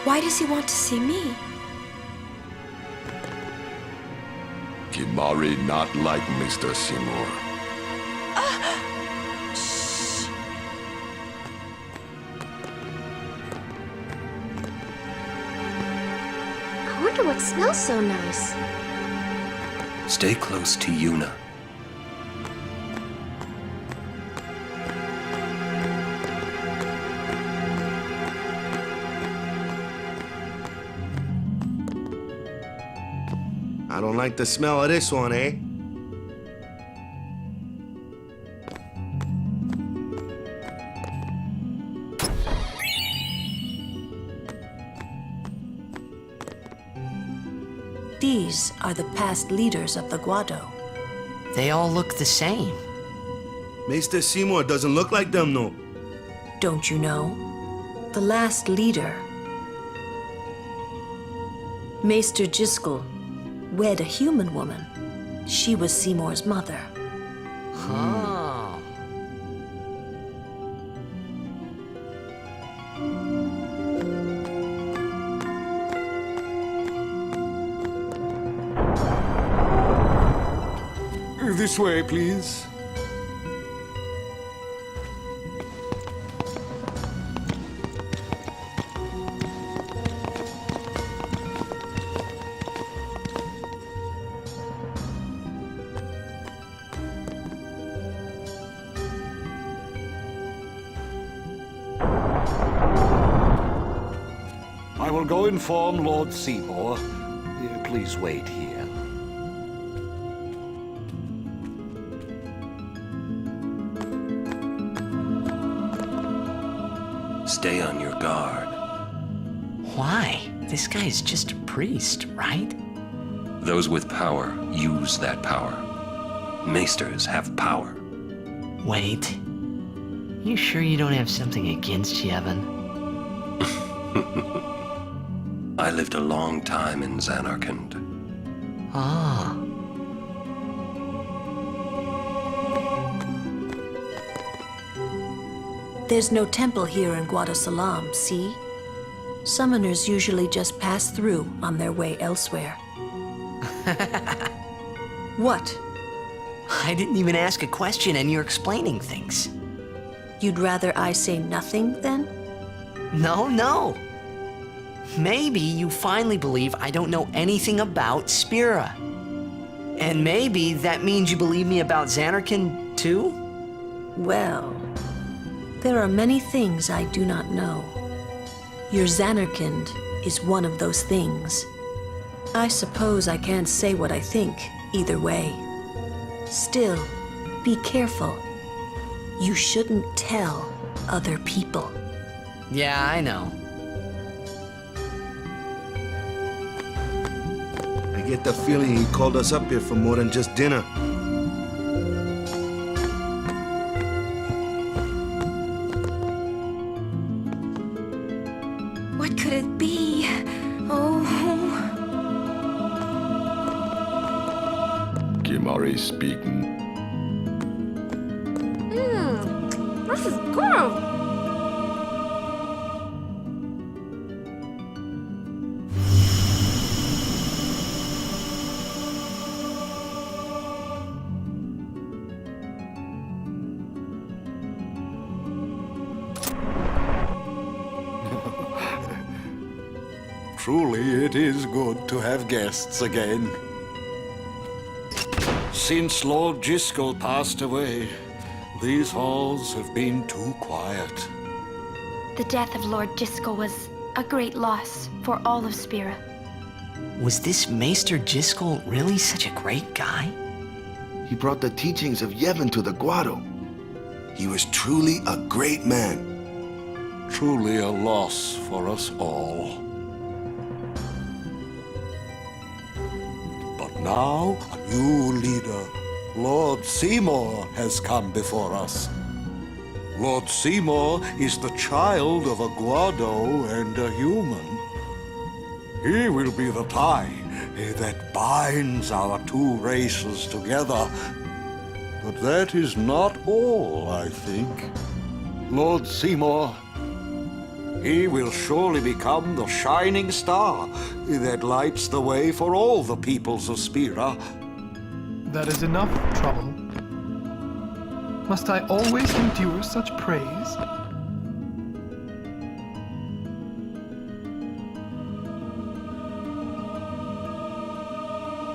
Why does he want to see me? Kimari not like Mr. Seymour. Shh. I wonder what smells so nice. Stay close to Yuna. I don't like the smell of this one, eh? These are the past leaders of the Guado. They all look the same. Mr. Seymour doesn't look like them, no. Don't you know? The last leader, Maester Jiskel, wed a human woman. She was Seymour's mother. Oh. This way, please. I will go inform Lord Seymour. Please wait here. Stay on your guard. Why? This guy's just a priest, right? Those with power use that power. Maesters have power. Wait. You sure you don't have something against Yevon? I lived a long time in Zanarkand. Ah. There's no temple here in Guadasalam, see? Summoners usually just pass through on their way elsewhere. What? I didn't even ask a question and you're explaining things. You'd rather I say nothing, then? No. Maybe you finally believe I don't know anything about Spira. And maybe that means you believe me about Zanarkand, too? Well, there are many things I do not know. Your Zanarkand is one of those things. I suppose I can't say what I think, either way. Still, be careful. You shouldn't tell other people. Yeah, I know. I get the feeling he called us up here for more than just dinner. What could it be? Oh. Kimari speaking. This is good. Truly, it is good to have guests again. Since Lord Jiskel passed away, these halls have been too quiet. The death of Lord Jiskel was a great loss for all of Spira. Was this Maester Jiskel really such a great guy? He brought the teachings of Yevon to the Guado. He was truly a great man. Truly a loss for us all. But now, a new leader, Lord Seymour, has come before us. Lord Seymour is the child of a Guado and a human. He will be the tie that binds our two races together. But that is not all, I think. Lord Seymour He will surely become the shining star that lights the way for all the peoples of Spira. That is enough trouble. Must I always endure such praise?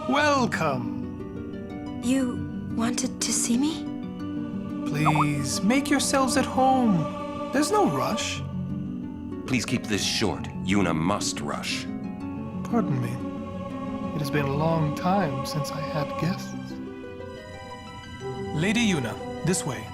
Welcome! You wanted to see me? Please, make yourselves at home. There's no rush. Please keep this short. Yuna must rush. Pardon me. It has been a long time since I had guests. Lady Yuna, this way.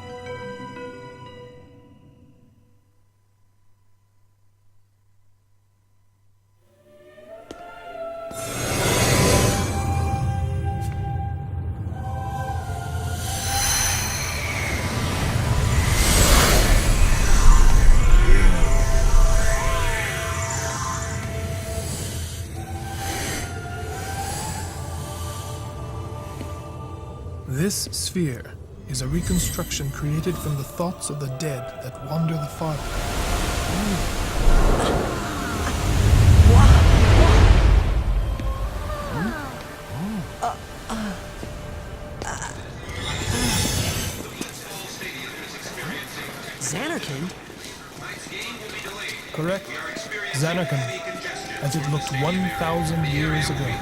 This sphere is a reconstruction created from the thoughts of the dead that wander the farthest. Xanarkin? Correct. Xanarkin, as it looked 1,000 years ago.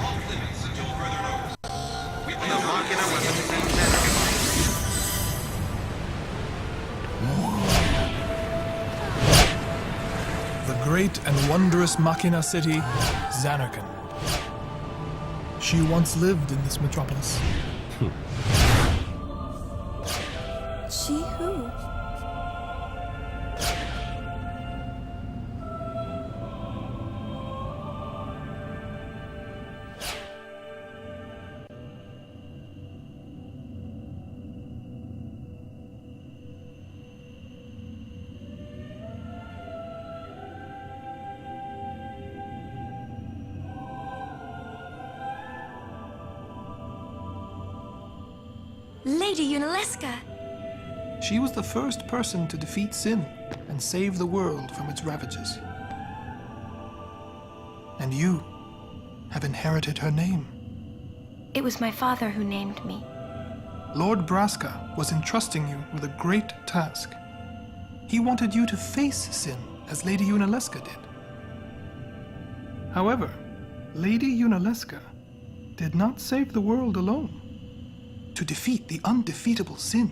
The great and wondrous Machina city, Xanarkin. She once lived in this metropolis. She who? Lady Yunalesca! She was the first person to defeat sin and save the world from its ravages. And you have inherited her name. It was my father who named me. Lord Braska was entrusting you with a great task. He wanted you to face sin as Lady Yunalesca did. However, Lady Yunalesca did not save the world alone. To defeat the undefeatable sin,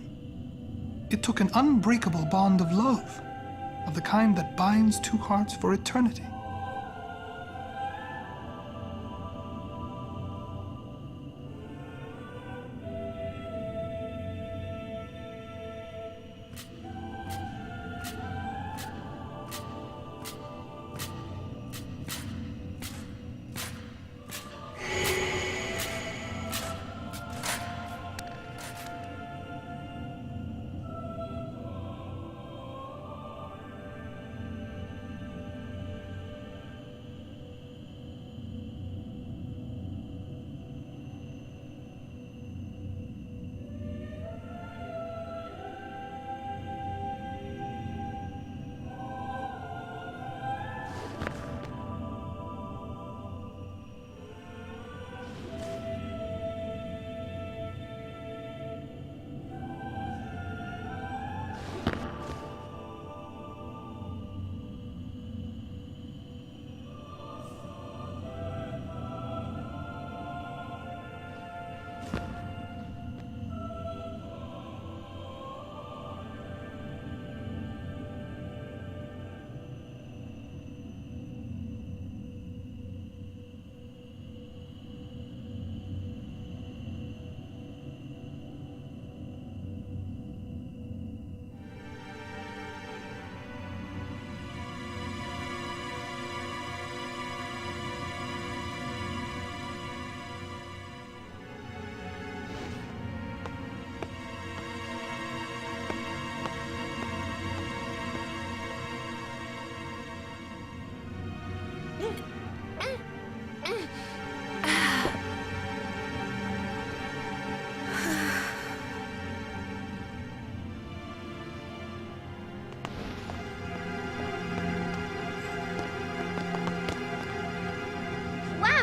it took an unbreakable bond of love, of the kind that binds two hearts for eternity.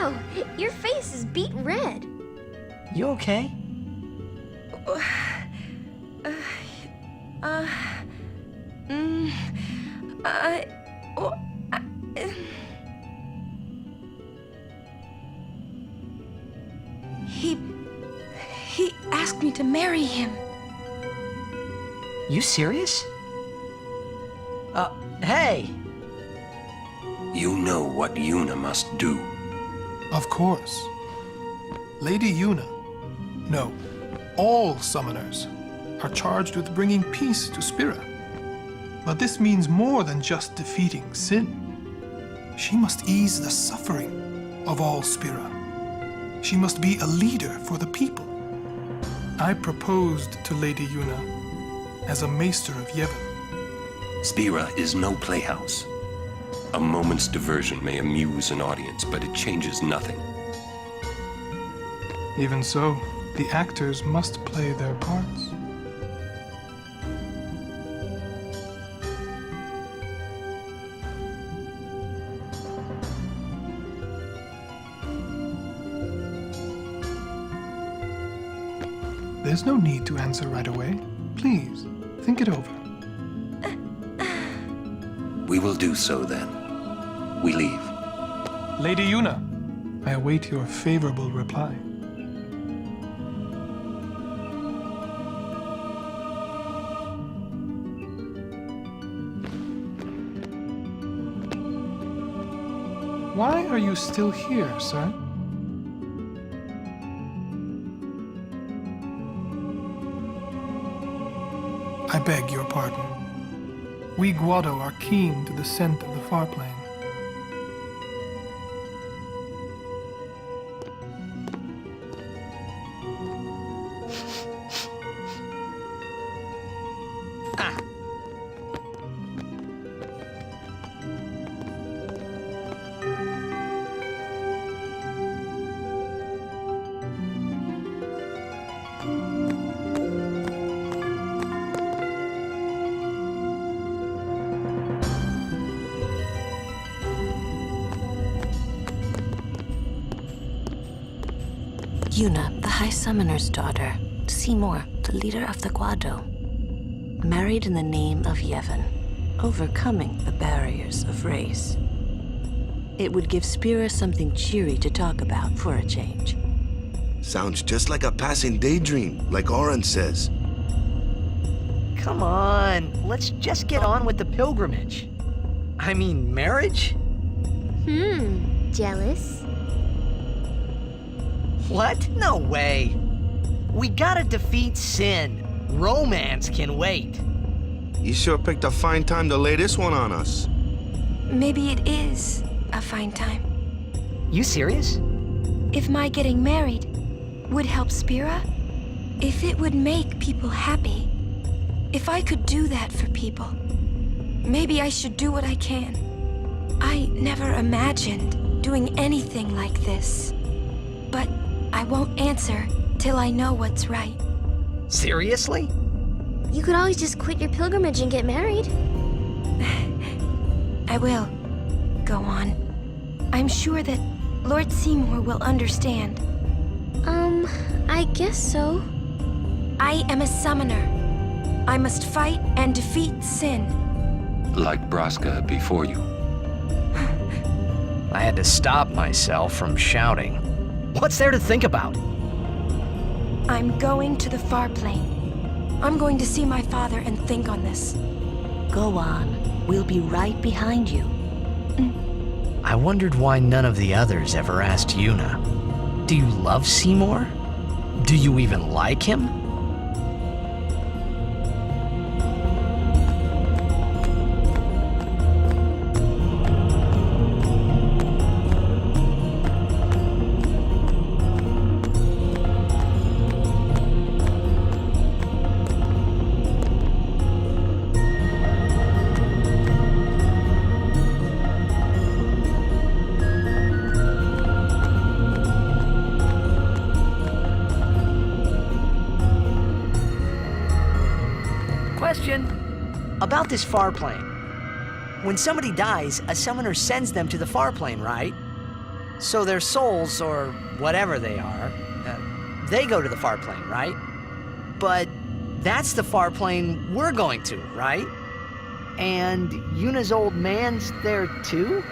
Wow, your face is beet red. You okay? He asked me to marry him. You serious? Hey! You know what Yuna must do. Of course. Lady Yuna, no, all summoners are charged with bringing peace to Spira. But this means more than just defeating sin. She must ease the suffering of all Spira. She must be a leader for the people. I proposed to Lady Yuna as a maester of Yevon. Spira is no playhouse. A moment's diversion may amuse an audience, but it changes nothing. Even so, the actors must play their parts. There's no need to answer right away. Please, think it over. We will do so then. We leave. Lady Yuna, I await your favorable reply. Why are you still here, sir? I beg your pardon. We Guado are keen to the scent of the far plain. Yuna, the High Summoner's daughter, Seymour, the leader of the Guado, married in the name of Yevon, overcoming the barriers of race. It would give Spira something cheery to talk about for a change. Sounds just like a passing daydream, like Oren says. Come on, let's just get on with the pilgrimage. I mean, marriage? Jealous? What? No way. We gotta defeat sin. Romance can wait. You sure picked a fine time to lay this one on us. Maybe it is a fine time. You serious? If my getting married would help Spira, if it would make people happy, if I could do that for people, maybe I should do what I can. I never imagined doing anything like this, but I won't answer till I know what's right. Seriously? You could always just quit your pilgrimage and get married. I will. Go on. I'm sure that Lord Seymour will understand. I guess so. I am a summoner. I must fight and defeat sin. Like Braska before you. I had to stop myself from shouting. What's there to think about? I'm going to the far plain. I'm going to see my father and think on this. Go on. We'll be right behind you. I wondered why none of the others ever asked Yuna. Do you love Seymour? Do you even like him? About this far plane. When somebody dies, a summoner sends them to the far plane, right? So their souls, or whatever they are, they go to the far plane, right? But that's the far plane we're going to, right? And Yuna's old man's there too?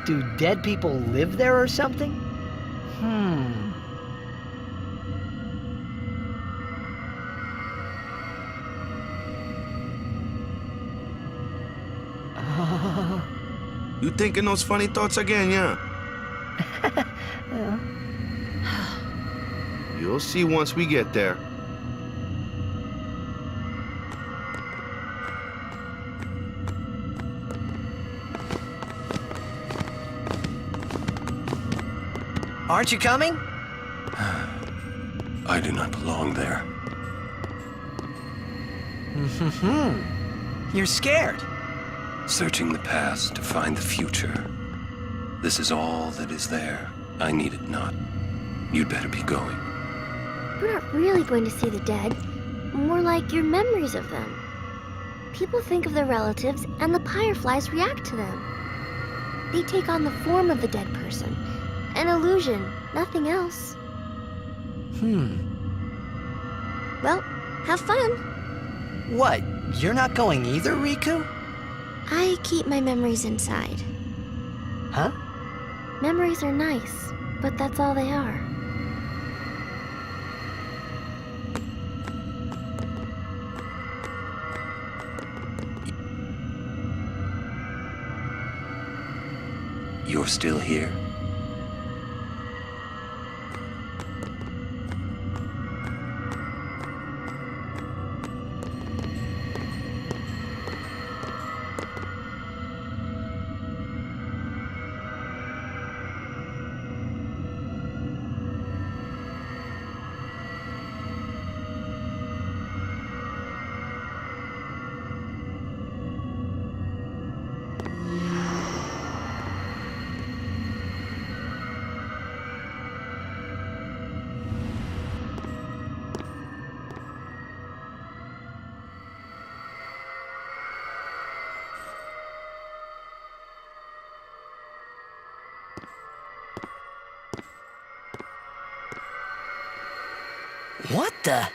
Do dead people live there or something? You thinking those funny thoughts again, yeah? You'll see once we get there. Aren't you coming? I do not belong there. You're scared. Searching the past to find the future. This is all that is there. I need it not. You'd better be going. We're not really going to see the dead. More like your memories of them. People think of their relatives, and the fireflies react to them. They take on the form of the dead person. An illusion, nothing else. Well, have fun. What? You're not going either, Riku? I keep my memories inside. Huh? Memories are nice, but that's all they are. You're still here? What the?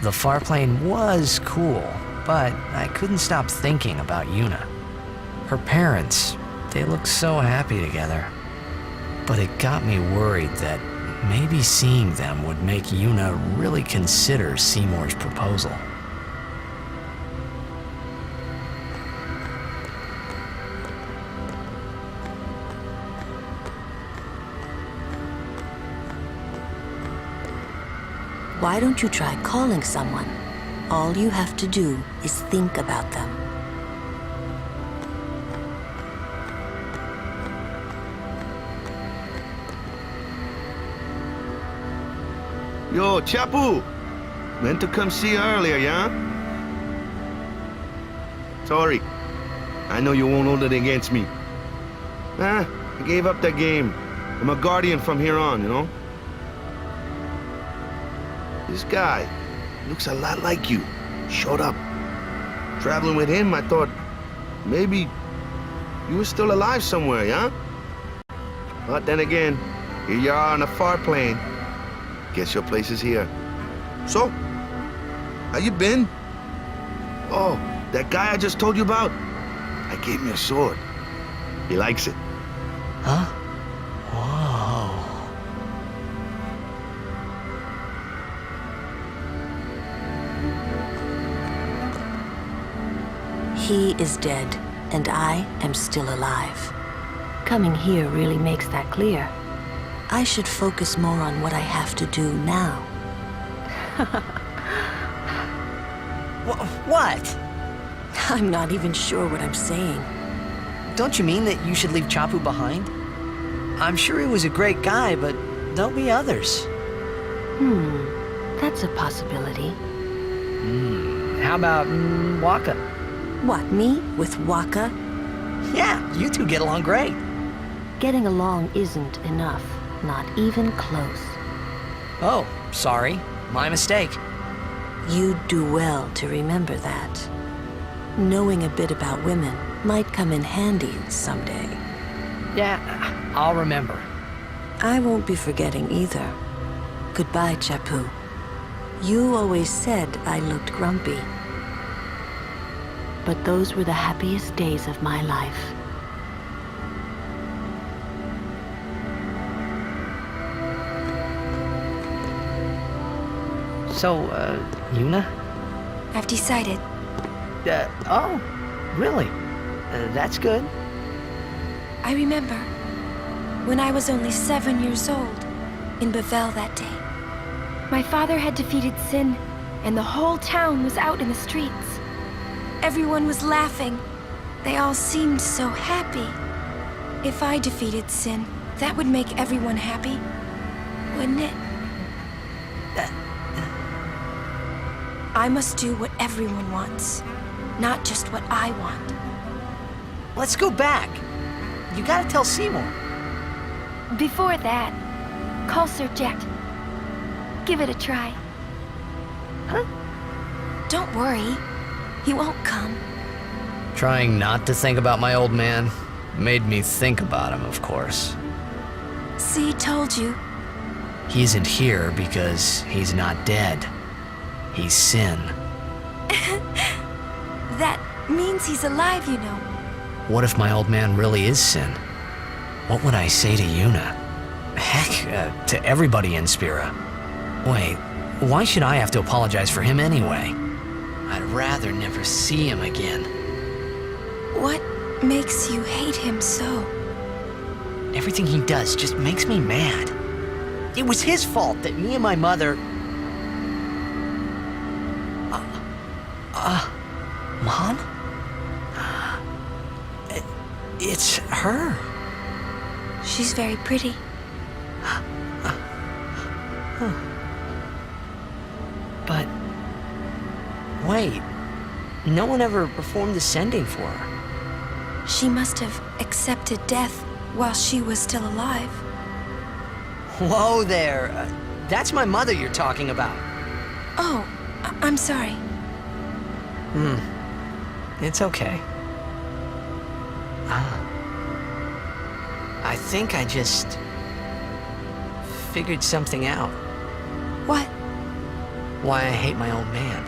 The far plane was cool, but I couldn't stop thinking about Yuna. Her parents, they looked so happy together. But it got me worried that maybe seeing them would make Yuna really consider Seymour's proposal. Why don't you try calling someone? All you have to do is think about them. Yo, Chapu! Meant to come see you earlier, yeah? Sorry. I know you won't hold it against me. I gave up that game. I'm a guardian from here on, you know? This guy looks a lot like you. Showed up. Traveling with him, I thought maybe you were still alive somewhere, yeah? But then again, here you are on a far plane. Guess your place is here. So, how you been? Oh, that guy I just told you about? I gave him a sword. He likes it. Huh? Whoa. He is dead, and I am still alive. Coming here really makes that clear. I should focus more on what I have to do now. What? I'm not even sure what I'm saying. Don't you mean that you should leave Chapu behind? I'm sure he was a great guy, but there'll be others. That's a possibility. How about Waka? What, me? With Waka? Yeah, you two get along great. Getting along isn't enough. Not even close. Oh, sorry. My mistake. You'd do well to remember that. Knowing a bit about women might come in handy someday. Yeah, I'll remember. I won't be forgetting either. Goodbye, Chapu. You always said I looked grumpy. But those were the happiest days of my life. So, Yuna? I've decided. Oh, really? That's good. I remember when I was only 7 years old in Bavel that day. My father had defeated sin, and the whole town was out in the streets. Everyone was laughing. They all seemed so happy. If I defeated sin, that would make everyone happy, wouldn't it? I must do what everyone wants, not just what I want. Let's go back. You gotta tell Seymour. Before that, call Sir Jet. Give it a try. Huh? Don't worry. He won't come. Trying not to think about my old man made me think about him, of course. See, told you. He isn't here because he's not dead. He's Sin. That means he's alive, you know. What if my old man really is Sin? What would I say to Yuna? Heck, to everybody in Spira. Wait, why should I have to apologize for him anyway? I'd rather never see him again. What makes you hate him so? Everything he does just makes me mad. It was his fault that me and my mother... Mom? It's her. She's very pretty. But... wait. No one ever performed the sending for her. She must have accepted death while she was still alive. Whoa there. That's my mother you're talking about. Oh, I'm sorry. It's okay. I think I just figured something out. What? Why I hate my old man.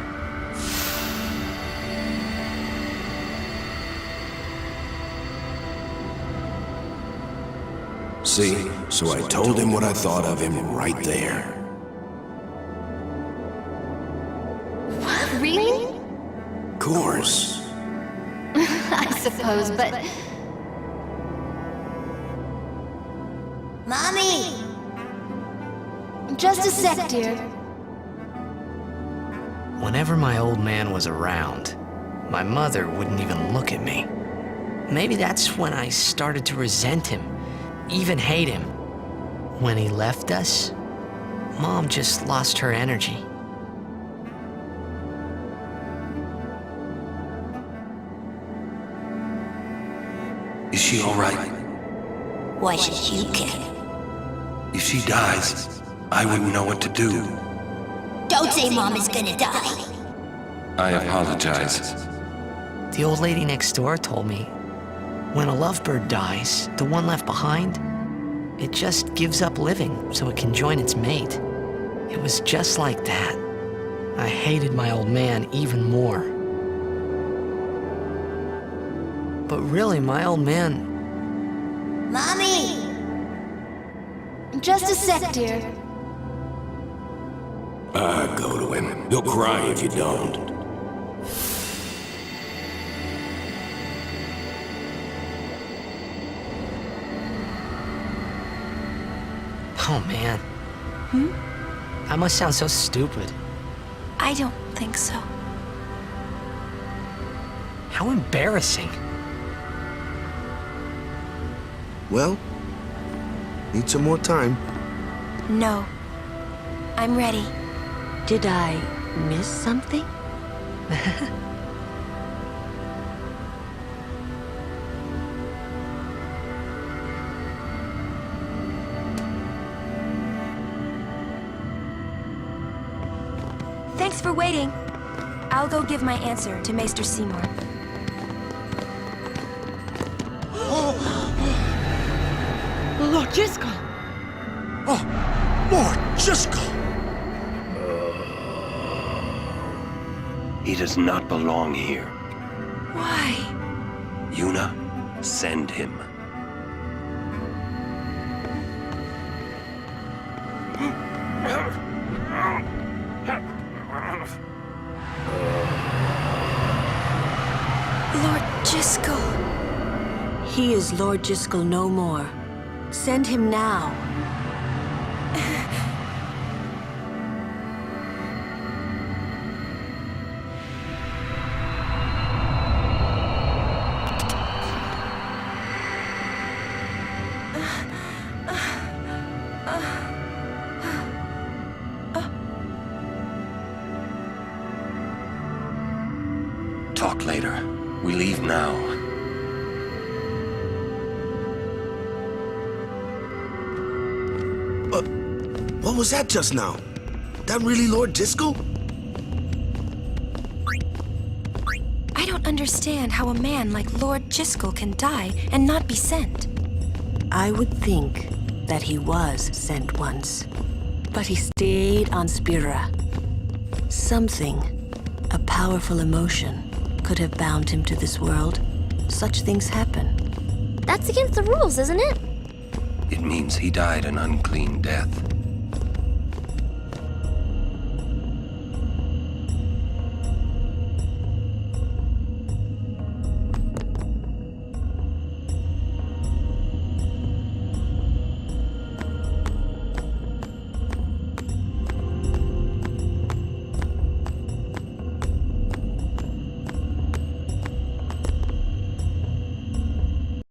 See, so I told him what I thought of him right there. Really? Of course. I suppose, but... Mommy! Just a sec, dear. Whenever my old man was around, my mother wouldn't even look at me. Maybe that's when I started to resent him, even hate him. When he left us, Mom just lost her energy. Is she all right? Why should you care? If she dies, I wouldn't know what to do. Don't say Mom is gonna die. I apologize. The old lady next door told me, when a lovebird dies, the one left behind, it just gives up living so it can join its mate. It was just like that. I hated my old man even more. But really, my old man... Mommy! Just a sec, dear. Go to him. He'll cry if you don't. Oh, man. That must sound so stupid. I don't think so. How embarrassing. Well, need some more time. No. I'm ready. Did I miss something? Thanks for waiting. I'll go give my answer to Maester Seymour. Lord Driscoll! Oh, Lord Driscoll! He does not belong here. Why? Yuna, send him. Lord Driscoll. He is Lord Driscoll no more. Send him now. Talk later. We leave now. What was that just now? That really Lord Driscoll? I don't understand how a man like Lord Driscoll can die and not be sent. I would think that he was sent once, but he stayed on Spira. Something, a powerful emotion, could have bound him to this world. Such things happen. That's against the rules, isn't it? It means he died an unclean death.